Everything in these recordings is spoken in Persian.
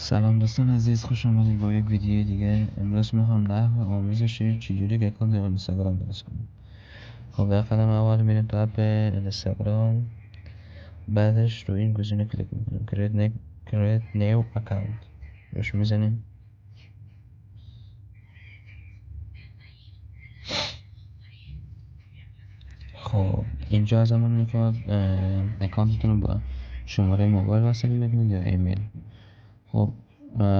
سلام دوستان عزیز، خوش آمدید با یک ویدیو دیگه. امروز میخوام نحو آموزش چجوری به اکانت اینستاگرام درست کنیم. خب در قدم اول میریم تو اپ اینستاگرام، بعدش رو این گزینه کلیک میکنیم create new account، روش میزنیم. خب اینجا ازمون میخواد اکانتتون رو با شماره موبایل وصل بکنید یا ایمیل. خب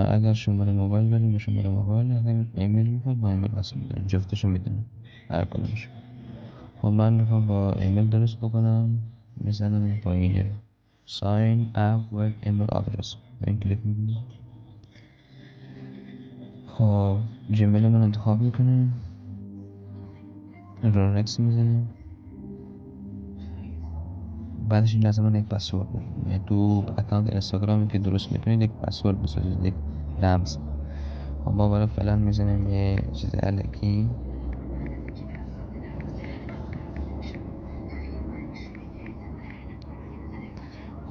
اگر شماره موبایل بریم با شماره موبایل، اگر ایمیل میخواد با ایمیل وصل میکنیم، جفتشو میدونیم هر کدومش. خب من میخوام با ایمیل درست بکنم، میزنم با این sign up with email address، این کلیک میکنم. خب جیمیل من انتخاب میکنیم، رو نکس میزنیم. بعدش این لازم یک پسورد، یعنی تو اکانت اینستاگرامی که درست میکنید یک پسورد بسازید، یک رمز. خب ما برای فعلا میزنیم یه چیز الکی.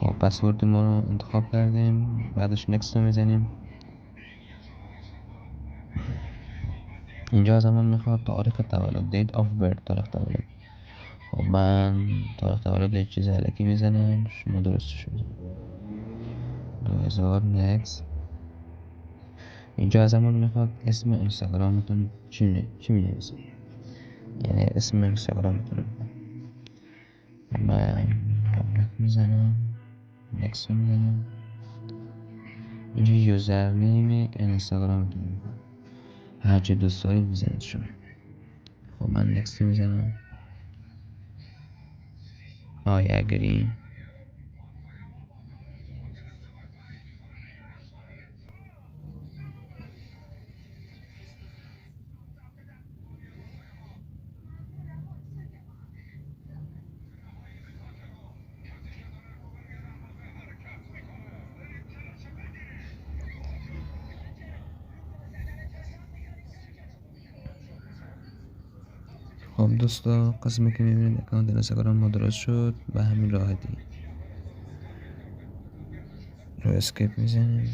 خب پسورد ما رو انتخاب کردیم، بعدش نکست رو میزنیم. اینجا ازمون میخواد تاریخ تولد، date of birth، تاریخ تولد. خب من تاریخ تولد یک چیز الکی میزنم، شما درستش میزنم 2000 نکست. اینجا ازمون میخواد اسم اینستاگرامتون چی مینویسید، یعنی اسم اینستاگرامتون. من میزنم نکست میزنم. اینجا یوزرنیم اینستاگرامتون هرچی دوست دارید میزنید شما. خب من نکست میزنم. I agree. خب دوستا، قسمی که میبینید اکانت اینستاگرام ما درست شد به همین راحتی. رو اسکیپ میزنیم.